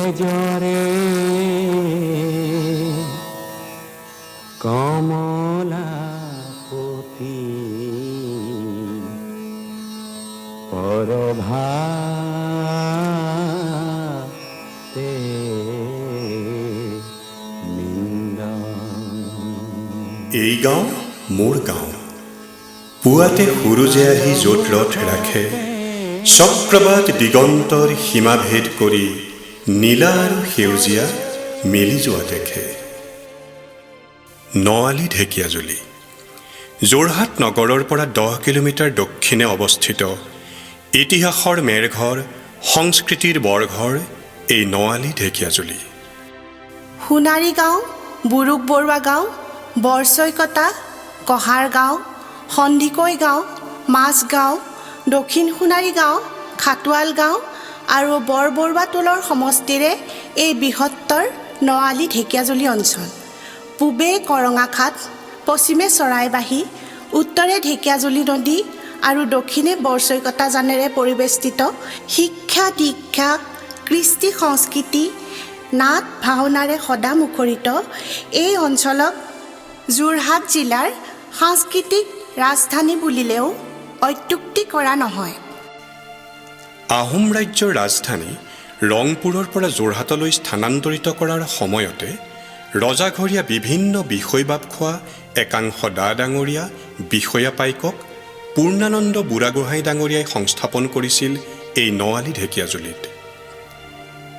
তেজৰে কমলাপতি পৰভাতে এই গাঁও মোৰ গাঁও। পুৱাতে সূৰুজে আহি য'ত ৰথ ৰাখে, চক্ৰবাত দিগন্তৰ সীমাভেদ কৰি নীলা আৰু সেউজীয়া মিলি যোৱা দেখে। নআলি ঢেকীয়াজুলি যোৰহাট নগৰৰ পৰা 10 কিলোমিটাৰ দক্ষিণে অৱস্থিত ইতিহাসৰ মেৰঘৰ, সংস্কৃতিৰ বৰঘৰ এই নআলি ঢেকীয়াজুলি। সোণাৰী গাঁও, বুৰুক বৰুৱা গাঁও, বৰছৈকটা, কহাৰ গাঁও, সন্দিকৈ গাঁও, মাছগাঁও, দক্ষিণ সোণাৰী গাঁও, খাটোৱাল গাঁও আৰু বৰবৰুৱা টোলৰ সমষ্টিৰে এই বৃহত্তৰ নআলি ঢেকীয়াজুলি অঞ্চল। পূবে কৰঙাখাট, পশ্চিমে চৰাইবাহী, উত্তৰে ঢেকীয়াজুলি নদী আৰু দক্ষিণে বৰছৈকটা জানেৰে পৰিবেষ্টিত শিক্ষা, দীক্ষা, কৃষ্টি সংস্কৃতি, নাট ভাওনাৰে সদা মুখৰিত এই অঞ্চলক যোৰহাট জিলাৰ সাংস্কৃতিক ৰাজধানী বুলিলেও অত্যুক্তি কৰা নহয়। আহোম ৰাজ্যৰ ৰাজধানী ৰংপুৰৰ পৰা যোৰহাটলৈ স্থানান্তৰিত কৰাৰ সময়তে ৰজাঘৰীয়া বিভিন্ন বিষয়বাব খোৱা একাংশ ডা ডাঙৰীয়া বিষয়া পাইকক পূৰ্ণানন্দ বুঢ়াগোহাঁই ডাঙৰীয়াই সংস্থাপন কৰিছিল এই নআলি ঢেকীয়াজুলিত।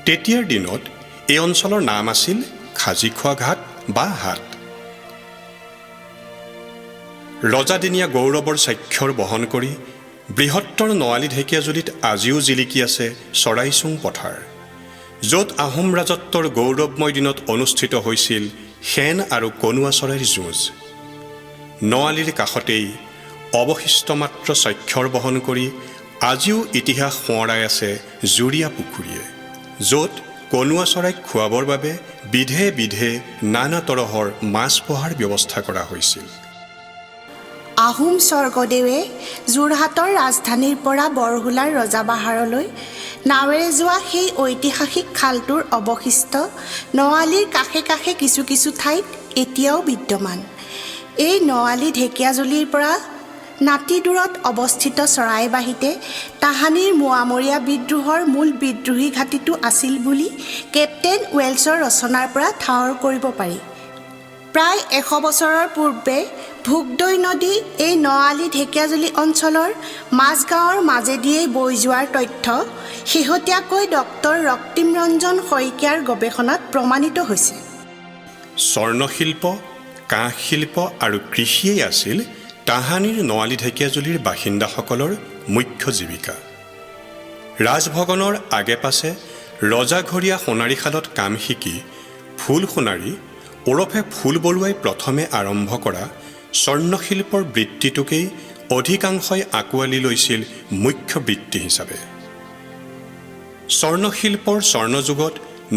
তেতিয়াৰ দিনত এই অঞ্চলৰ নাম আছিল খাজিখোৱা ঘাট বা হাট। ৰজাদিনীয়া গৌৰৱৰ স্বাক্ষৰ বহন কৰি বৃহত্তৰ নআলি ঢেকীয়াজুলিত আজিও জিলিকি আছে চৰাইচুং পথাৰ, য'ত আহোম ৰাজত্বৰ গৌৰৱময় দিনত অনুষ্ঠিত হৈছিল সেন আৰু কণুৱা চৰাইৰ যুঁজ। নআলিৰ কাষতেই অৱশিষ্ট মাত্ৰ স্বাক্ষৰ বহন কৰি আজিও ইতিহাস সোঁৱৰাই আছে জুৰীয়া পুখুৰীয়ে, য'ত কণুৱা চৰাইক খুৱাবৰ বাবে বিধে বিধে নানা তৰহৰ মাছ পোহাৰ ব্যৱস্থা কৰা হৈছিল। আহোম স্বৰ্গদেৱে যোৰহাটৰ ৰাজধানীৰ পৰা বৰহোলাৰ ৰজাবাহাৰলৈ নাৱেৰে যোৱা সেই ঐতিহাসিক খালটোৰ অৱশিষ্ট নআলিৰ কাষে কাষে কিছু কিছু ঠাইত এতিয়াও বিদ্যমান। এই নআলি ঢেকীয়াজুলিৰ পৰা নাতি দূৰত অৱস্থিত চৰাইবাহীতে তাহানিৰ মোৱামৰীয়া বিদ্ৰোহৰ মূল বিদ্ৰোহী ঘাটিটো আছিল বুলি কেপ্টেইন ৱেলছৰ ৰচনাৰ পৰা ঠাৱৰ কৰিব পাৰি। প্ৰায় 100 বছৰৰ পূৰ্বে ভোগদৈ নদী এই নআলি ঢেকীয়াজুলি অঞ্চলৰ মাজগাঁৱৰ মাজেদিয়েই বৈ যোৱাৰ তথ্য শেহতীয়াকৈ ডক্টৰ ৰক্তিম ৰঞ্জন শইকীয়াৰ গৱেষণাত প্ৰমাণিত হৈছে। স্বৰ্ণশিল্প, কাঁহ শিল্প আৰু কৃষিয়েই আছিল তাহানিৰ নআলি ঢেকীয়াজুলিৰ বাসিন্দাসকলৰ মুখ্য জীৱিকা। ৰাজভৱনৰ আগে পাছে ৰজাঘৰীয়া সোণাৰীশালত কাম শিকি ফুল সোণাৰী ওৰফে ফুল বৰুৱাই প্ৰথমে আৰম্ভ কৰা স্বৰ্ণশিল্পৰ বৃত্তিটোকেই অধিকাংশই আঁকোৱালি লৈছিল মুখ্য বৃত্তি হিচাপে। স্বৰ্ণশিল্পৰ স্বৰ্ণযুগত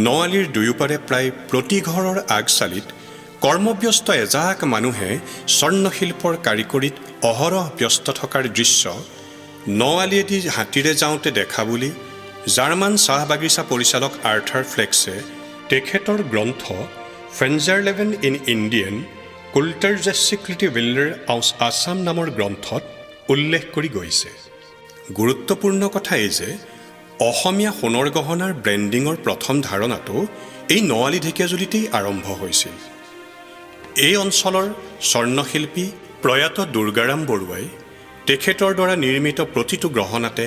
নআলিৰ দুয়োপাৰে প্ৰায় প্ৰতি ঘৰৰ আগচালিত কৰ্মব্যস্ত এজাক মানুহে স্বৰ্ণশিল্পৰ কাৰিকৰীত অহৰহ ব্যস্ত থকাৰ দৃশ্য নআলিয়েদি হাতীৰে যাওঁতে দেখা বুলি জাৰ্মান চাহ বাগিচা পৰিচালক আৰ্থাৰ ফ্লেক্সে তেখেতৰ গ্ৰন্থ ফেঞ্জাৰলেভেন ইন ইণ্ডিয়ান কুল্টাৰজেছিক্লিটি উইল্ডাৰ আউছ আছাম নামৰ গ্ৰন্থত উল্লেখ কৰি গৈছে। গুৰুত্বপূৰ্ণ কথা এই যে অসমীয়া সোণৰ গহনাৰ ব্ৰেণ্ডিঙৰ প্ৰথম ধাৰণাটো এই নআলি ঢেকীয়াজুলিতেই আৰম্ভ হৈছিল। এই অঞ্চলৰ স্বৰ্ণশিল্পী প্ৰয়াত দুৰ্গাৰাম বৰুৱাই তেখেতৰ দ্বাৰা নিৰ্মিত প্ৰতিটো গহনাতে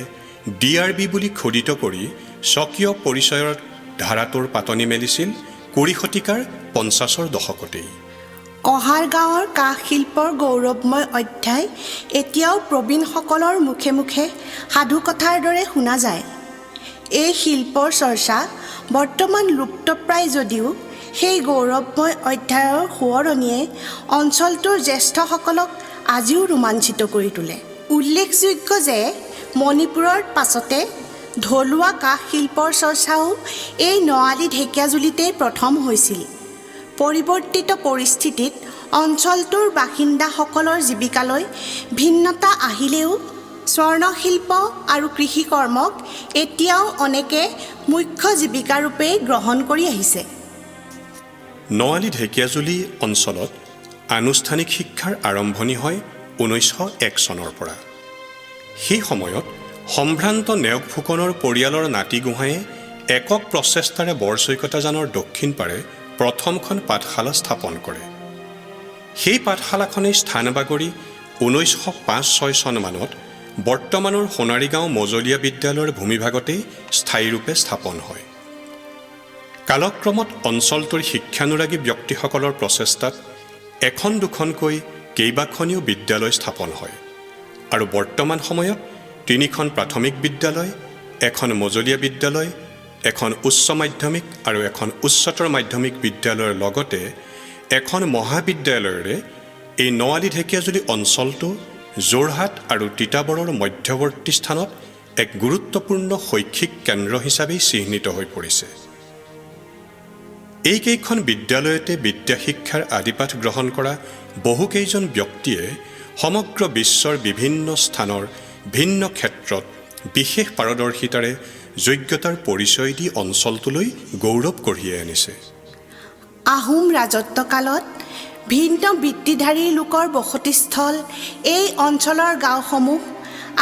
DRB বুলি খোদিত কৰি স্বকীয় পৰিচয়ৰ ধাৰাটোৰ পাতনি মেলিছিল 20 শতিকাৰ 50ৰ দশকতেই। কহাৰ গাঁৱৰ কাঁহ শিল্পৰ গৌৰৱময় অধ্যায় এতিয়াও প্ৰবীণসকলৰ মুখে মুখে সাধুকথাৰ দৰে শুনা যায়। এই শিল্পৰ চৰ্চা বৰ্তমান লুপ্তপ্ৰায় যদিও সেই গৌৰৱময় অধ্যায়ৰ সোঁৱৰণীয়ে অঞ্চলটোৰ জ্যেষ্ঠসকলক আজিও ৰোমাঞ্চিত কৰি তোলে। উল্লেখযোগ্য যে মণিপুৰৰ পাছতে ঢলুৱা কাঁহ শিল্পৰ চৰ্চাও এই নআলি ঢেকীয়াজুলিতেই প্ৰথম হৈছিল। পৰিৱৰ্তিত পৰিস্থিতিত অঞ্চলটোৰ বাসিন্দাসকলৰ জীৱিকালৈ ভিন্নতা আহিলেও স্বৰ্ণশিল্প আৰু কৃষি কৰ্মক এতিয়াও অনেকে মুখ্য জীৱিকাৰূপে গ্ৰহণ কৰি আহিছে। নআলি ঢেকীয়াজুলি অঞ্চলত আনুষ্ঠানিক শিক্ষাৰ আৰম্ভণি হয় 1901 চনৰ পৰা। সেই সময়ত সম্ভ্ৰান্ত নেওগ ফুকনৰ পৰিয়ালৰ নাতি গোহাঁয়ে একক প্ৰচেষ্টাৰে বৰচৈকতাজানৰ দক্ষিণ পাৰে প্ৰথমখন পাঠশালা স্থাপন কৰে। সেই পাঠশালাখনেই স্থান বাগৰি 1905-06 চনমানত বৰ্তমানৰ সোণাৰীগাঁও মজলীয়া বিদ্যালয়ৰ ভূমিভাগতেই স্থায়ীৰূপে স্থাপন হয়। কালক্ৰমত অঞ্চলটোৰ শিক্ষানুৰাগী ব্যক্তিসকলৰ প্ৰচেষ্টাত এখন দুখনকৈ কেইবাখনিও বিদ্যালয় স্থাপন হয় আৰু বৰ্তমান সময়ত 3খন প্ৰাথমিক বিদ্যালয়, এখন মজলীয়া বিদ্যালয়, এখন উচ্চ মাধ্যমিক আৰু এখন উচ্চতৰ মাধ্যমিক বিদ্যালয়ৰ লগতে এখন মহাবিদ্যালয়ৰে এই নআলি ঢেকীয়াজুলি অঞ্চলটো যোৰহাট আৰু তিতাবৰৰ মধ্যৱৰ্তী স্থানত এক গুৰুত্বপূৰ্ণ শৈক্ষিক কেন্দ্ৰ হিচাপে চিহ্নিত হৈ পৰিছে। এইকেইখন বিদ্যালয়তে বিদ্যা শিক্ষাৰ আদিপাঠ গ্ৰহণ কৰা বহুকেইজন ব্যক্তিয়ে সমগ্ৰ বিশ্বৰ বিভিন্ন স্থানৰ ভিন্ন ক্ষেত্ৰত বিশেষ পাৰদৰ্শিতাৰে যোগ্যতাৰ পৰিচয় দি অঞ্চলটোলৈ গৌৰৱ কঢ়িয়াই আনিছে। আহোম ৰাজত্বকালত ভিন্ন বৃত্তিধাৰী লোকৰ বসতিস্থল এই অঞ্চলৰ গাঁওসমূহ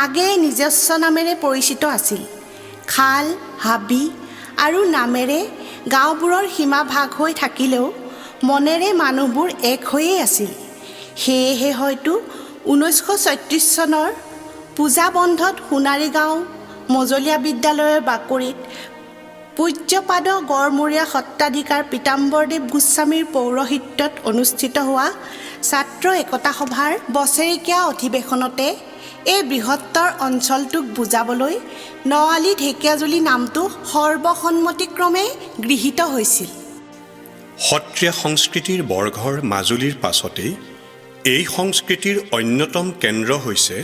আগেয়ে নিজস্ব নামেৰে পৰিচিত আছিল। খাল, হাবি আৰু নামেৰে গাঁওবোৰৰ সীমা ভাগ হৈ থাকিলেও মনেৰে মানুহবোৰ এক হৈয়ে আছিল। সেয়েহে হয়তো 1936 চনৰ পূজা বন্ধত সোণাৰীগাঁও মজলীয়া বিদ্যালয়ৰ বাকৰিত পূজ্যপাদ গড়মূৰীয়া সত্ৰাধিকাৰ পীতাম্বৰদেৱ গোস্বামীৰ পৌৰোহিত্যত অনুষ্ঠিত হোৱা ছাত্ৰ একতা সভাৰ বছৰেকীয়া অধিৱেশনতে এই বৃহত্তৰ অঞ্চলটোক বুজাবলৈ নআলি ঢেকীয়াজুলি নামটো সৰ্বসন্মতিক্ৰমে গৃহীত হৈছিল। সত্ৰীয়া সংস্কৃতিৰ বৰঘৰ মাজুলীৰ পাছতেই এই সংস্কৃতিৰ অন্যতম কেন্দ্ৰ হৈছে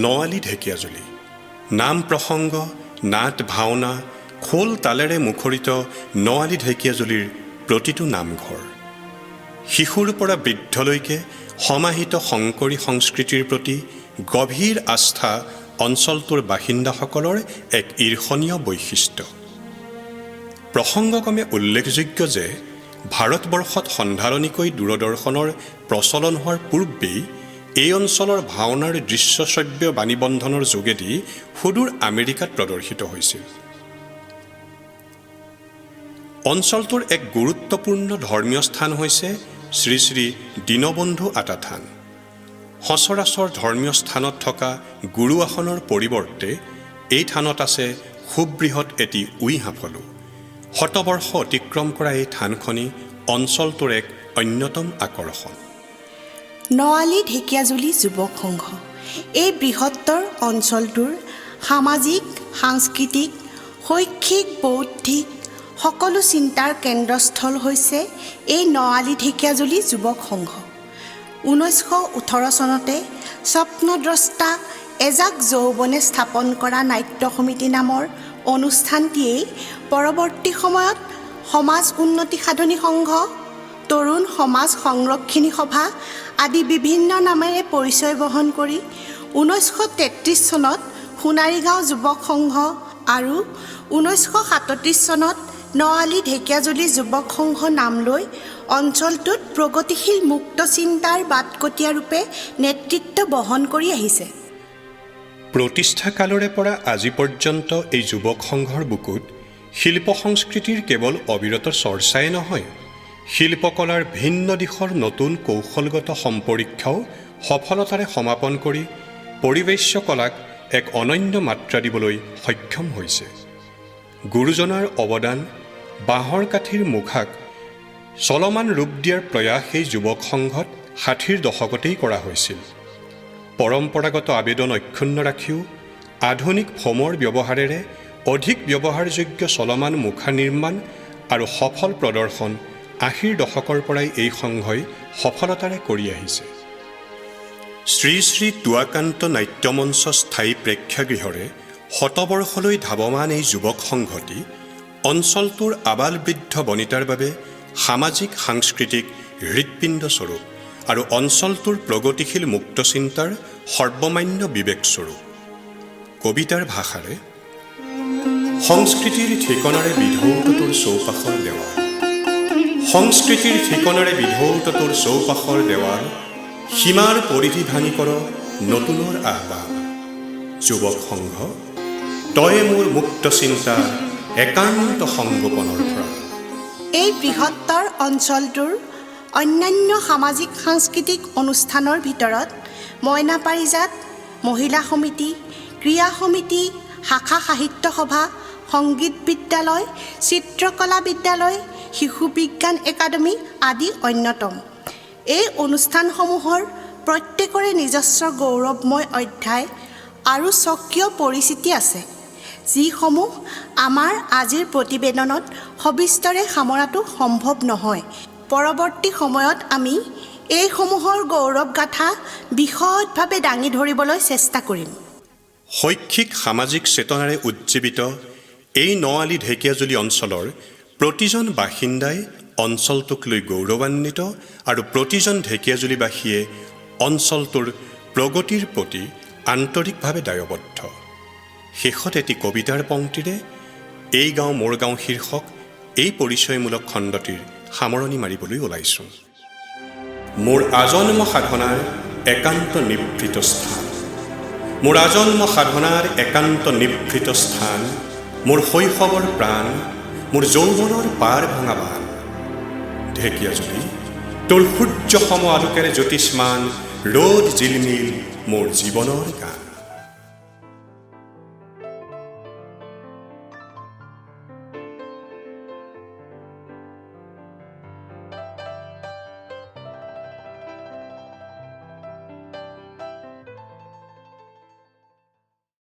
নআলি ঢেকীয়াজুলি। নাম প্ৰসংগ, নাট ভাওনা, খোল তালেৰে মুখৰিত নআলি ঢেকীয়াজুলিৰ প্ৰতিটো নামঘৰ শিশুৰ পৰা বৃদ্ধলৈকে সমাহিত শংকৰী সংস্কৃতিৰ প্ৰতি গভীৰ আস্থা অঞ্চলটোৰ বাসিন্দাসকলৰ এক ঈৰ্ষণীয় বৈশিষ্ট্য। প্ৰসংগক্ৰমে উল্লেখযোগ্য যে ভাৰতবৰ্ষত সন্ধাৰণিকৈ দূৰদৰ্শনৰ প্ৰচলন হোৱাৰ পূৰ্বেই এই অঞ্চলৰ ভাওনাৰ দৃশ্যশ্ৰব্য বাণীবন্ধনৰ যোগেদি সুদূৰ আমেৰিকাত প্ৰদৰ্শিত হৈছিল। অঞ্চলটোৰ এক গুৰুত্বপূৰ্ণ ধৰ্মীয় স্থান হৈছে শ্ৰী শ্ৰী দীনবন্ধু আটা থান। সচৰাচৰ ধৰ্মীয় স্থানত থকা গুৰু আসনৰ পৰিৱৰ্তে এই থানত আছে সুবৃহৎ এটি উই সাফলো। শতবৰ্ষ অতিক্ৰম কৰা এই থানখনি অঞ্চলটোৰ এক অন্যতম আকৰ্ষণ। নআলি ঢেকীয়াজুলি যুৱক সংঘ এই বৃহত্তৰ অঞ্চলটোৰ সামাজিক, সাংস্কৃতিক, শৈক্ষিক, বৌদ্ধিক সকলো চিন্তাৰ কেন্দ্ৰস্থল হৈছে এই নআলি ঢেকীয়াজুলি যুৱক সংঘ। 1918 চনতে স্বপ্নদ্ৰষ্টা এজাক যৌৱনে স্থাপন কৰা নাট্য সমিতি নামৰ অনুষ্ঠানটিয়েই পৰৱৰ্তী সময়ত সমাজ উন্নতি সাধনী সংঘ, তৰুণ সমাজ সংৰক্ষিণী সভা আদি বিভিন্ন নামেৰে পৰিচয় বহন কৰি 1933 চনত সোণাৰীগাঁও যুৱক সংঘ আৰু 1937 চনত নআলি ঢেকীয়াজুলি যুৱক সংঘ নাম লৈ অঞ্চলটোত প্ৰগতিশীল মুক্ত চিন্তাৰ বাটকটীয়া ৰূপে নেতৃত্ব বহন কৰি আহিছে। প্ৰতিষ্ঠা কালৰে পৰা আজি পৰ্যন্ত এই যুৱক সংঘৰ বুকুত শিল্প সংস্কৃতিৰ কেৱল অবিৰত চৰ্চাই নহয়, শিল্পকলাৰ ভিন্ন দিশৰ নতুন কৌশলগত সম্পৰীক্ষাও সফলতাৰে সমাপন কৰি পৰিৱেশ্য কলাক এক অনন্য মাত্ৰা দিবলৈ সক্ষম হৈছে। গুৰুজনাৰ অৱদান বাঁহৰ কাঠিৰ মুখাক চলমান ৰূপ দিয়াৰ প্ৰয়াস এই যুৱক সংঘত 60ৰ দশকতেই কৰা হৈছিল। পৰম্পৰাগত আবেদন অক্ষুণ্ণ ৰাখিও আধুনিক ফোমৰ ব্যৱহাৰেৰে অধিক ব্যৱহাৰযোগ্য চলমান মুখা নিৰ্মাণ আৰু সফল প্ৰদৰ্শন 80ৰ দশকৰ পৰাই এই সংঘই সফলতাৰে কৰি আহিছে। শ্ৰী শ্ৰী তুৱাকান্ত নাট্যমঞ্চ স্থায়ী প্ৰেক্ষাগৃহৰে শতবৰ্ষলৈ ধাৱমান এই যুৱক সংঘটি অঞ্চলটোৰ আবাল বৃদ্ধ বনিতাৰ বাবে সামাজিক সাংস্কৃতিক হৃৎপিণ্ড স্বৰূপ আৰু অঞ্চলটোৰ প্ৰগতিশীল মুক্ত চিন্তাৰ সৰ্বমান্য বিবেক স্বৰূপ। কবিতাৰ ভাষাৰে সংস্কৃতিৰ ঠিকনাৰে বিধৌত তোৰ চৌপাশৰ দেৱাল, সংস্কৃতিৰ ঠিকনাৰে বিধৌত তোৰ চৌপাশৰ দেৱাল, সীমাৰ পৰিধি ভাঙি কৰ নতুনৰ আহ্বান। যুৱক সংঘ, তয়ে মোৰ মুক্ত চিন্তা একান্ত সংগোপনৰ ভঁৰাল। এই বৃহত্তৰ অঞ্চলটোৰ অন্যান্য সামাজিক সাংস্কৃতিক অনুষ্ঠানৰ ভিতৰত মইনা পাৰিজাত, মহিলা সমিতি, ক্ৰীড়া সমিতি, শাখা সাহিত্য সভা, সংগীত বিদ্যালয়, চিত্ৰকলা বিদ্যালয়, শিশু বিজ্ঞান একাডেমী আদি অন্যতম। এই অনুষ্ঠানসমূহৰ প্ৰত্যেকৰে নিজস্ব গৌৰৱময় অধ্যায় আৰু স্বকীয় পৰিচিতি আছে, যিসমূহ আমাৰ আজিৰ প্ৰতিবেদনত সবিস্তৰে সামৰাটো সম্ভৱ নহয়। পৰৱৰ্তী সময়ত আমি এইসমূহৰ গৌৰৱ গাথা বিশদভাৱে দাঙি ধৰিবলৈ চেষ্টা কৰিম। শৈক্ষিক সামাজিক চেতনাৰে উজ্জীৱিত এই নআলি ঢেকীয়াজুলি অঞ্চলৰ প্ৰতিজন বাসিন্দাই অঞ্চলটোক লৈ গৌৰৱান্বিত আৰু প্ৰতিজন ঢেকীয়াজুলিবাসীয়ে অঞ্চলটোৰ প্ৰগতিৰ প্ৰতি আন্তৰিকভাৱে দায়বদ্ধ। শেষত এটি কবিতাৰ পংক্তিৰে এই গাঁও মোৰ গাঁও শীৰ্ষক এই পৰিচয়মূলক খণ্ডটিৰ সামৰণি মাৰিবলৈ ওলাইছোঁ। মোৰ আজন্ম সাধনাৰ একান্ত নিভৃত স্থান, মোৰ আজন্ম সাধনাৰ একান্ত নিভৃত স্থান, মোৰ শৈশৱৰ প্ৰাণ, মোৰ যৌৱনৰ পাৰ ভঙা বান। ঢেকীয়াজুলি, তোৰ সূৰ্য সম আলোকেৰে জ্যোতিষ্মান, ৰ'দ জিলমিল মোৰ জীৱনৰ গান।